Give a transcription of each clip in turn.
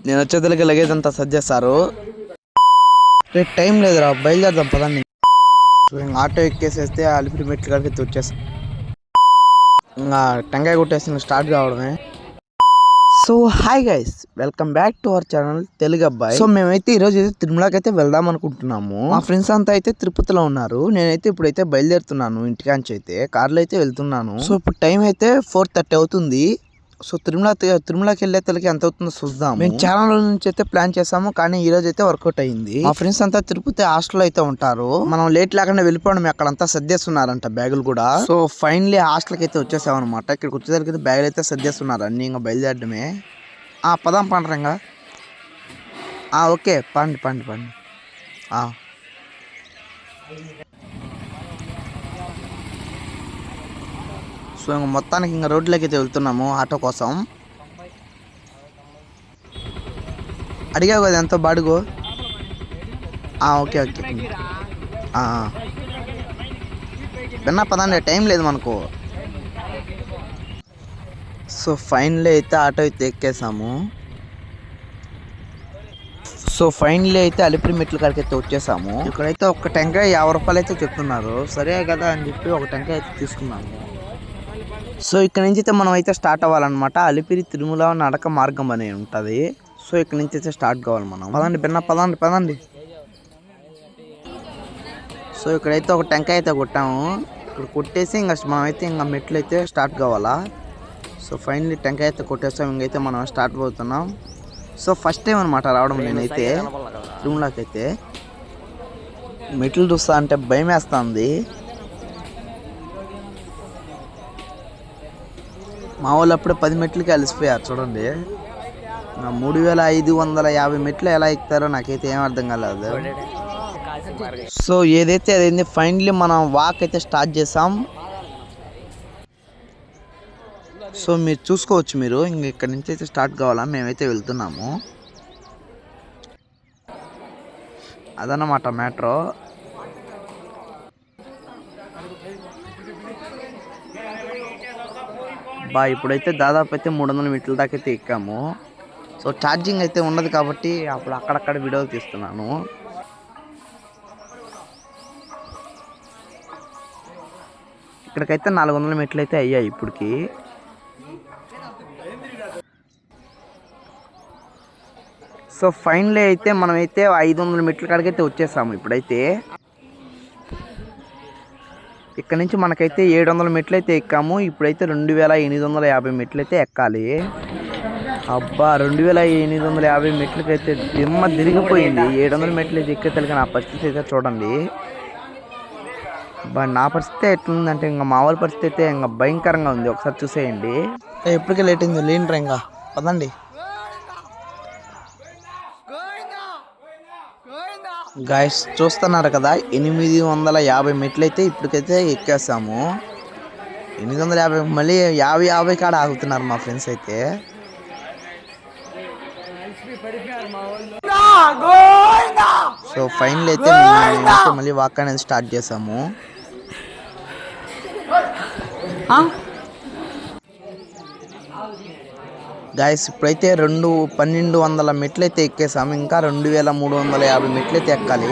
నేను వచ్చేదలకి లగేజ్ అంతా సర్జ్ చేస్తారు. రేపు టైం లేదురా, బయలుదేరదాం పదండి. ఆటో ఎక్కేసేస్తే అలిపిరి మెట్లు కాడికి వచ్చేస్తాం. ఇంకా టెంకాయ కొట్టేసి స్టార్ట్ కావడమే. So hi guys, welcome back to our channel Telugu అబ్బాయి. సో మేమైతే ఈరోజు అయితే తిరుమలకి అయితే వెళ్దాం అనుకుంటున్నాము. మా ఫ్రెండ్స్ అంతా అయితే తిరుపతిలో ఉన్నారు. నేనైతే ఇప్పుడైతే బయలుదేరుతున్నాను. ఇంటికాంచి అయితే కార్లో అయితే వెళ్తున్నాను. సో ఇప్పుడు టైం అయితే 4:30 అవుతుంది. సో తిరుమలకి వెళ్ళే తలకి ఎంత అవుతుందో చూద్దాం. మేము చాలా రోజుల నుంచి అయితే ప్లాన్ చేసాము, కానీ ఈ రోజు అయితే వర్కౌట్ అయింది. మా ఫ్రెండ్స్ అంతా తిరుపతి హాస్టల్ అయితే ఉంటారు. మనం లేట్ లేకుండా వెళ్ళిపోవడం, అక్కడంతా సర్దేస్తున్నారంట బ్యాగులు కూడా. సో ఫైనలీ హాస్టల్కి అయితే వచ్చేసాం అనమాట. ఇక్కడికి వచ్చేసరికి బ్యాగులు అయితే సర్దేస్తున్నారు అన్ని. ఇంకా బయలుదేరడమే. పదాం పండరంగా. ఓకే పండి. సో ఇంక మొత్తానికి ఇంకా రోడ్లోకి అయితే వెళ్తున్నాము ఆటో కోసం. అడిగావు కదా ఎంతో బాడుగు? ఓకే విన్నా పదండి, టైం లేదు మనకు. సో ఫైనలీ అయితే ఆటో అయితే ఎక్కేసాము. సో ఫైనలీ అయితే అలిపిరి మెట్ల కాడికి అయితే వచ్చేసాము. ఇక్కడైతే ఒక టెంకాయ 50 రూపాయలు అయితే చెప్తున్నారు. సరే కదా అని చెప్పి ఒక టెంకాయ అయితే తీసుకున్నాము. సో ఇక్కడ నుంచి అయితే మనం అయితే స్టార్ట్ అవ్వాలన్నమాట. అలిపిరి తిరుమల నడక మార్గం అనేది ఉంటుంది. సో ఇక్కడ నుంచి అయితే స్టార్ట్ కావాలి మనం. పదండి. సో ఇక్కడైతే ఒక టెంకాయ అయితే కొట్టాము. ఇక్కడ కొట్టేసి ఇంకా మనమైతే ఇంకా మెట్లు అయితే స్టార్ట్ కావాలా. సో ఫైనలీ టెంకాయ అయితే కొట్టేస్తాం. ఇంకైతే మనం స్టార్ట్ పోతున్నాం. సో ఫస్ట్ టైం అనమాట రావడం నేనైతే తిరుమలకి అయితే. మెట్లు చూస్తా అంటే భయం వేస్తుంది. మా వాళ్ళు అప్పుడే 10 మెట్లకి అలసిపోయారు చూడండి. 3550 మెట్లు ఎలా ఎక్కుతారో నాకైతే ఏం అర్థం కాలేదు. సో ఏదైతే అదైంది, ఫైనలీ మనం వాక్ అయితే స్టార్ట్ చేసాం. సో మీరు చూసుకోవచ్చు, మీరు ఇంక ఇక్కడ నుంచి అయితే స్టార్ట్ కావాలా. మేమైతే వెళ్తున్నాము. అదన్నమాట మ్యాటర్. ఇప్పుడైతే దాదాపు అయితే 300 మెట్ల దాకా అయితే ఎక్కాము. సో ఛార్జింగ్ అయితే ఉండదు కాబట్టి అప్పుడు అక్కడక్కడ వీడియోలు తీస్తున్నాను. ఇక్కడికైతే 400 మెట్లు అయితే అయ్యాయి ఇప్పటికి. సో ఫైనలీ అయితే మనమైతే 500 మెట్ల కాడికైతే వచ్చేసాము. ఇప్పుడైతే ఇక్కడ నుంచి మనకైతే 700 మెట్లు అయితే ఎక్కాము. ఇప్పుడైతే 2850 మెట్లు అయితే ఎక్కాలి. 2850 మెట్లకైతే దిమ్మ తిరిగిపోయింది. 700 మెట్లు అయితే ఎక్కేతలకి నా పరిస్థితి అయితే చూడండి. నా పరిస్థితి ఎట్లుందంటే ఇంకా మా వాళ్ళ పరిస్థితి అయితే ఇంకా భయంకరంగా ఉంది. ఒకసారి చూసేయండి. ఎప్పటికే లేట్ అయింది, లేనిరా ఇంకా పదండి. గాయస్ చూస్తున్నారు కదా, 850 మెట్లు అయితే ఇప్పటికైతే ఎక్కేసాము. 850 మళ్ళీ 50 కాడ ఆగుతున్నారు మా ఫ్రెండ్స్ అయితే. సో ఫైనల్ అయితే మళ్ళీ వాక్ అనేది స్టార్ట్ చేసాము. గాయస్ ఇప్పుడైతే 1200 మెట్లు అయితే ఎక్కేసాము. ఇంకా 2350 మెట్లు అయితే ఎక్కాలి.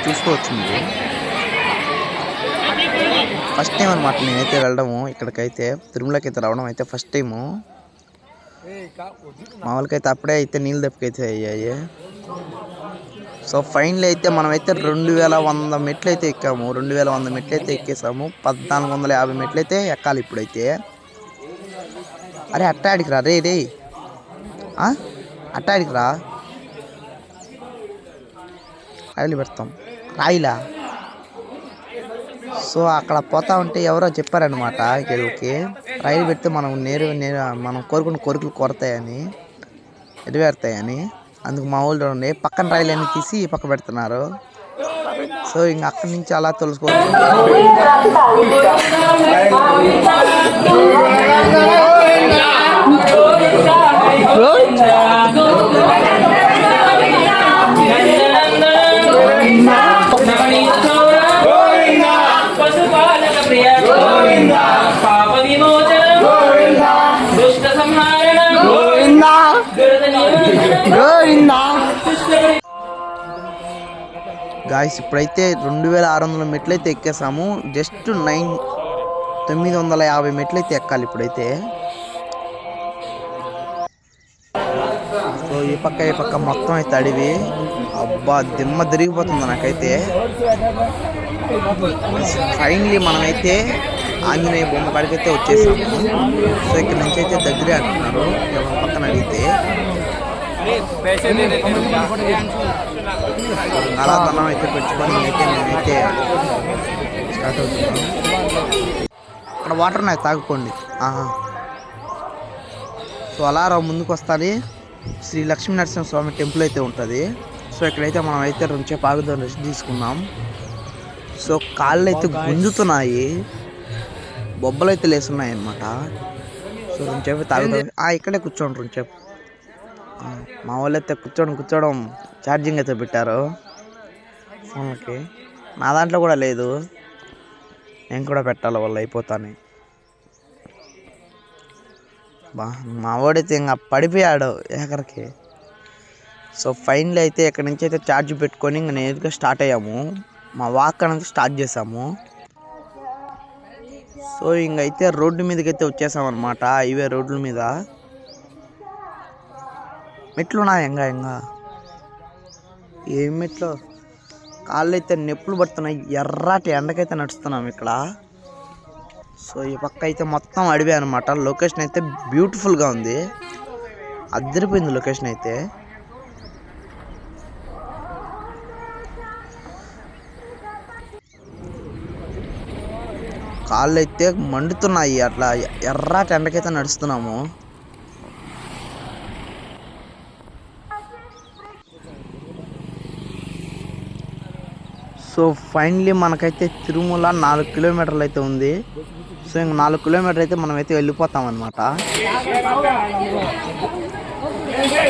చూసుకోవచ్చు మీరు. ఫస్ట్ టైం అనమాట నేనైతే వెళ్ళడము ఇక్కడికైతే. తిరుమలకి అయితే రావడం అయితే ఫస్ట్ టైము. మా వాళ్ళకైతే అప్పుడే అయితే నీళ్ళు దెబ్బకైతే అయ్యాయి. సో ఫైనల్ అయితే మనమైతే 2100 మెట్లు అయితే ఎక్కాము. 2100 మెట్లు అయితే ఎక్కేసాము. 1450 మెట్లు అయితే ఎక్కాలి ఇప్పుడైతే. అరే అట్టాడికి రా రే అట్టాడికి రా. రాయిలు పెడతాం, రాయిలా. సో అక్కడ పోతా ఉంటే ఎవరో చెప్పారనమాట, ఇక్కడికి రైలు పెడితే మనం మనం కోరుకున్న కోరికలు కొరతాయని, నెరవేరుతాయని. అందుకు మా ఊళ్ళో ఉండే పక్కన రైలు అన్ని తీసి పక్క పెడుతున్నారు. సో ఇంక అక్కడి నుంచి అలా తెలుసుకోవచ్చు. గాయస్ ఇప్పుడైతే 2600 మెట్లు అయితే ఎక్కేసాము. జస్ట్ 950 మెట్లు అయితే ఎక్కాలి ఇప్పుడైతే. సో ఈ పక్క మొత్తం అయితే అడివి. అబ్బా దిమ్మ తిరిగిపోతుంది నాకైతే. ఫైనలీ మనమైతే ఆంజనేయ బొమ్మ కాడికైతే వచ్చేసాము. సో ఇక్కడ నుంచి అయితే దగ్గరే అంటున్నారు ఎవరి పక్కన అడిగితే. అలా తనం అయితే పెంచుకొని అయితే నేనైతే స్టార్ట్ అవుతున్నాను. అక్కడ వాటర్ ఉన్నాయి తాగుకోండి. సో అలా ముందుకు వస్తుంది శ్రీ లక్ష్మీ నరసింహస్వామి టెంపుల్ అయితే ఉంటుంది. సో ఇక్కడైతే మనం అయితే 2 సేపు ఆగుదాం, రెస్ట్ తీసుకున్నాం. సో కాళ్ళు అయితే గుంజుతున్నాయి, బొబ్బలు అయితే లేస్తున్నాయి అన్నమాట. సో 2 సేపు తాగుదాం. ఇక్కడే కూర్చోండి 2 సేపు. మా వాళ్ళు అయితే కూర్చోవడం ఛార్జింగ్ అయితే పెట్టారు ఫోన్కి. నా దాంట్లో కూడా లేదు, నేను కూడా పెట్టాలి వాళ్ళు అయిపోతాను. మా వాడైతే ఇంకా పడిపోయాడు ఎక్కడికి. సో ఫైనల్ అయితే ఇక్కడ నుంచి అయితే ఛార్జ్ పెట్టుకొని ఇంకా నేరుగా స్టార్ట్ అయ్యాము. మా వాక్ అనేది స్టార్ట్ చేసాము. సో ఇంకైతే రోడ్డు మీదకి అయితే వచ్చేసాం అనమాట. హైవే రోడ్ల మీద మెట్లున్నాయి. ఇంకా ఏం మెట్లు, కాళ్ళు అయితే నొప్పులు పడుతున్నాయి. ఎర్రాటి ఎండకైతే నడుస్తున్నాం ఇక్కడ. సో ఈ పక్క అయితే మొత్తం అడివే అనమాట. లొకేషన్ అయితే బ్యూటిఫుల్గా ఉంది, అద్దరిపోయింది లొకేషన్ అయితే. కాళ్ళు అయితే మండుతున్నాయి, అట్లా ఎర్రాటి ఎండకైతే నడుస్తున్నాము. సో ఫైనలీ మనకైతే తిరుమల 4 కిలోమీటర్లు అయితే ఉంది. సో ఇంక 4 కిలోమీటర్ అయితే మనం అయితే వెళ్ళిపోతాం అనమాట.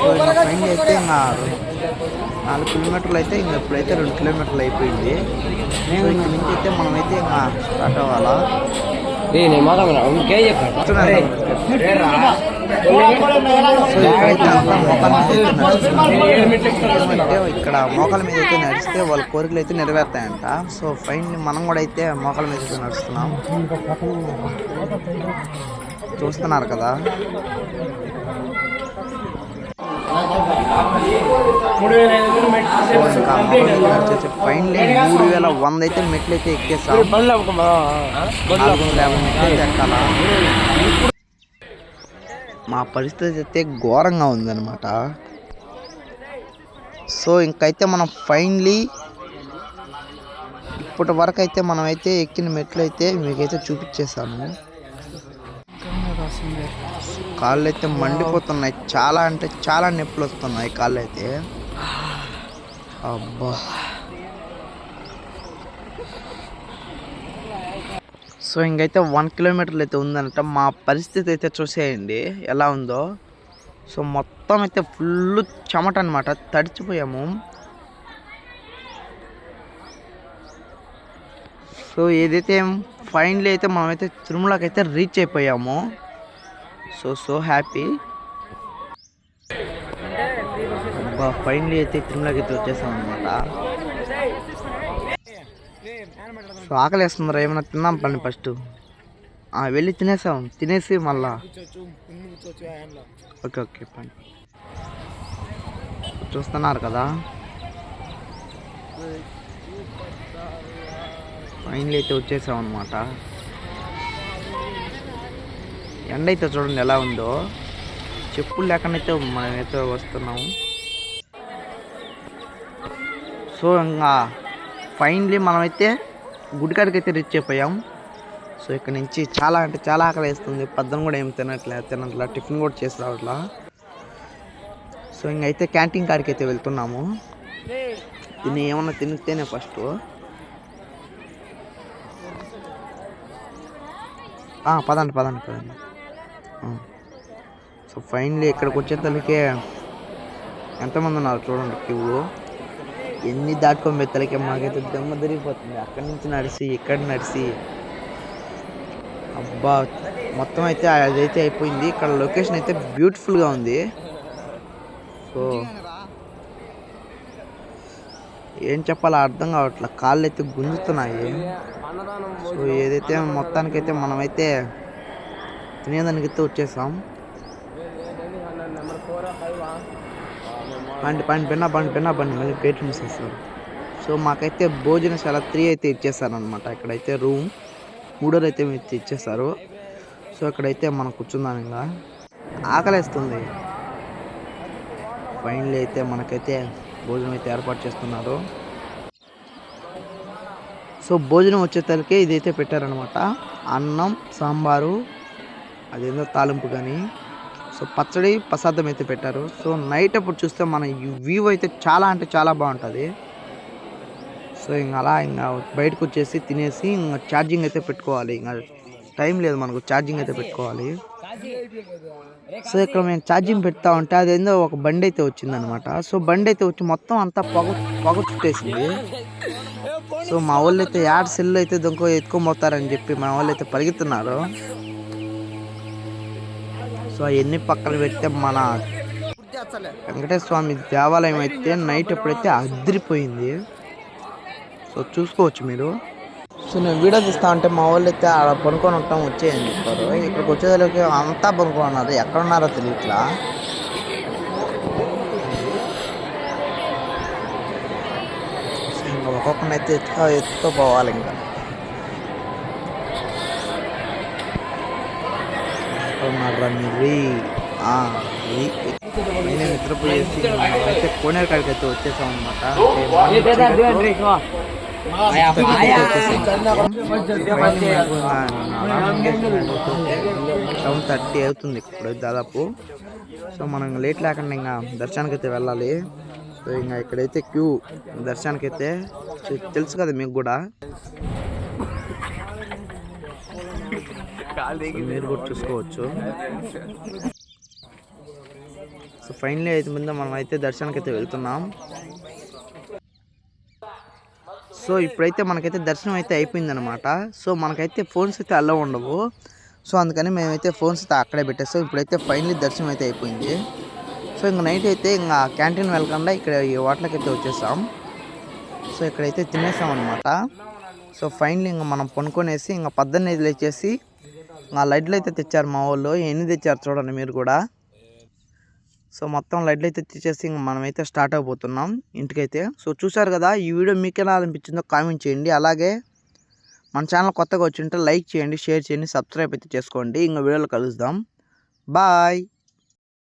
సో ఇంకా ఫైనలీ అయితే ఇంకా 4 కిలోమీటర్లు అయితే ఇంక ఇప్పుడైతే 2 కిలోమీటర్లు అయిపోయింది. సో ఇక్కడ నుంచి అయితే మనమైతే ఇంకా స్టార్ట్ అవ్వాలా. ఇక్కడ మోకాల మీద అయితే నడిస్తే వాళ్ళ కోరికలు అయితే నెరవేరుతాయంట. సో ఫైనల్లీ మనం కూడా అయితే మోకాల మీద అయితే నడుస్తున్నాం. చూస్తున్నారు కదా. ఫైనల్లీ 3100 అయితే మెట్లు అయితే ఎక్కేసాం. 450 మెట్లు అయితే ఎక్కాలా. మా పరిస్థితి అయితే ఘోరంగా ఉందన్నమాట. సో ఇంకైతే మనం ఫైనలీ ఇప్పటి వరకు అయితే మనమైతే ఎక్కిన మెట్లు అయితే మీకైతే చూపించేసాము. కాళ్ళు అయితే మండిపోతున్నాయి, చాలా అంటే చాలా నొప్పులు వస్తున్నాయి కాళ్ళు అయితే. అబ్బా. సో ఇంకైతే 1 కిలోమీటర్లు అయితే ఉందన్నట. మా పరిస్థితి అయితే చూసేయండి ఎలా ఉందో. సో మొత్తం అయితే ఫుల్ చెమట అనమాట, తడిచిపోయాము. సో ఏదైతే ఫైనలీ అయితే మనమైతే తిరుమలకి అయితే రీచ్ అయిపోయాము. So happy. అబ్బా ఫైనలీ అయితే తిరుమలకి అయితే వచ్చేసాం అనమాట. సో ఆకలి వేస్తుందిరా, ఏమైనా తిన్నాం పని ఫస్ట్. వెళ్ళి తినేసి మళ్ళా. ఓకే పని. చూస్తున్నారు కదా, ఫైనల్ అయితే వచ్చేసాం అనమాట. ఎండ అయితే చూడండి ఎలా ఉందో, చెప్పులు లేకనైతే మనమైతే వస్తున్నాము. సో ఇంకా ఫైనలీ మనమైతే గుడికాడికి అయితే రీచ్ అయిపోయాం. సో ఇక్కడ నుంచి చాలా అంటే చాలా ఆకలి వేస్తుంది. పద్దం కూడా ఏం తినట్లా, టిఫిన్ కూడా చేసి రావట్లా. సో ఇంకైతే క్యాంటీన్ కాడికి అయితే వెళ్తున్నాము. దీన్ని ఏమన్నా తినితేనే ఫస్ట్. పదండి. సో ఫైనలీ ఇక్కడికి వచ్చేతలకే ఎంతమంది ఉన్నారు చూడండి క్యూ. ఎన్ని దాటుకొని మెత్తలకే మాకైతే దెమ్మ తిరిగిపోతుంది. అక్కడి నుంచి నడిచి ఇక్కడ నడిచి అబ్బా మొత్తం అయితే అదైతే అయిపోయింది. ఇక్కడ లొకేషన్ అయితే బ్యూటిఫుల్గా ఉంది. సో ఏం చెప్పాలో అర్థం కావట్లే, కాళ్ళు అయితే గుంజుతున్నాయి. సో ఏదైతే మొత్తానికైతే మనమైతే తినేదానికైతే వచ్చేసాం. బండి మళ్ళీ గేట్లు మూసేస్తారు. సో మాకైతే భోజనశాల 3 అయితే ఇచ్చేసారు అనమాట. ఇక్కడైతే రూమ్ 3 అయితే ఇచ్చేసారు. సో ఇక్కడైతే మనం కూర్చుందాం. ఇంకా ఆకలేస్తుంది. ఫైనల్లీ అయితే మనకైతే భోజనం అయితే ఏర్పాటు చేస్తున్నారు. సో భోజనం వచ్చేసరికి ఇదైతే పెట్టారనమాట. అన్నం, సాంబారు, అదేందో తాలింపు కానీ, సో పచ్చడి, ప్రసాదం అయితే పెట్టారు. సో నైట్ అప్పుడు చూస్తే మన వ్యూ అయితే చాలా అంటే చాలా బాగుంటుంది. సో ఇంకా బయటకు వచ్చేసి తినేసి ఇంకా ఛార్జింగ్ అయితే పెట్టుకోవాలి. ఇంకా టైం లేదు మనకు, ఛార్జింగ్ అయితే పెట్టుకోవాలి. సో ఇక్కడ మేము ఛార్జింగ్ పెడతా ఉంటే అదేందో ఒక బండి అయితే వచ్చిందనమాట. సో బండి అయితే వచ్చి మొత్తం అంతా పొగ చుట్టేసింది. సో మా వాళ్ళు అయితే సెల్ అయితే ఎత్తుకొని పోతారని చెప్పి మా వాళ్ళు అయితే పరిగెత్తున్నారు. సో అవన్నీ పక్కన పెడితే మన వెంకటేశ్వర స్వామి దేవాలయం అయితే నైట్ ఎప్పుడైతే అదిరిపోయింది. సో చూసుకోవచ్చు మీరు. సో నేను వీడియో తీస్తా ఉంటే మా వాళ్ళు అయితే ఆడ పనుకొని ఉంటాం వచ్చేయని చెప్పారు. ఇక్కడికి వచ్చేదానికి అంతా పనుకొని ఉన్నారు, ఎక్కడున్నారో తెలియట్లా. ఇంకా ఒక్కొక్కరిని అయితే ఎత్తుతో పోవాలి. ఇంకా ఎక్కడున్నారా మీరు? నేను నిద్రపోయేసి అయితే కోనేరు కాడికి అయితే వచ్చేసాం అనమాట. 7:30 అవుతుంది ఇప్పుడు దాదాపు. సో మనం లేట్ లేకుండా ఇంకా దర్శనానికి అయితే వెళ్ళాలి. సో ఇంకా ఇక్కడైతే క్యూ దర్శనానికి అయితే తెలుసు కదా మీకు కూడా, మీరు కూడా చూసుకోవచ్చు. సో ఫైనల్లీ అయితే ముందు మనం అయితే దర్శనానికి అయితే వెళ్తున్నాం. సో ఇప్పుడైతే మనకైతే దర్శనం అయితే అయిపోయింది అనమాట. సో మనకైతే ఫోన్స్ అయితే అలా ఉండవు. సో అందుకని మేమైతే ఫోన్స్ అయితే అక్కడే పెట్టేస్తాం. ఇప్పుడైతే ఫైనల్లీ దర్శనం అయితే అయిపోయింది. సో ఇంకా నైట్ అయితే ఇంకా క్యాంటీన్ వెళ్ళకుండా ఇక్కడ ఈ హోటల్కి అయితే వచ్చేసాం. సో ఇక్కడైతే తినేసాం అనమాట. సో ఫైనల్లీ ఇంకా మనం పనుకొనేసి ఇంకా 18 లేచేసి ఇంకా లైట్లు అయితే తెచ్చారు మా వాళ్ళు. ఎన్ని తెచ్చారు చూడండి మీరు కూడా. సో మొత్తం లైట్లు అయితే తెచ్చేసి ఇంకా మనమైతే స్టార్ట్ అయిపోతున్నాం ఇంటికైతే. సో చూసారు కదా, ఈ వీడియో మీకు ఎలా అనిపించిందో కామెంట్ చేయండి. అలాగే మన ఛానల్ కొత్తగా వచ్చి ఉంటే లైక్ చేయండి, షేర్ చేయండి, సబ్స్క్రైబ్ అయితే చేసుకోండి. ఇంకా వీడియోలో కలుద్దాం. బాయ్.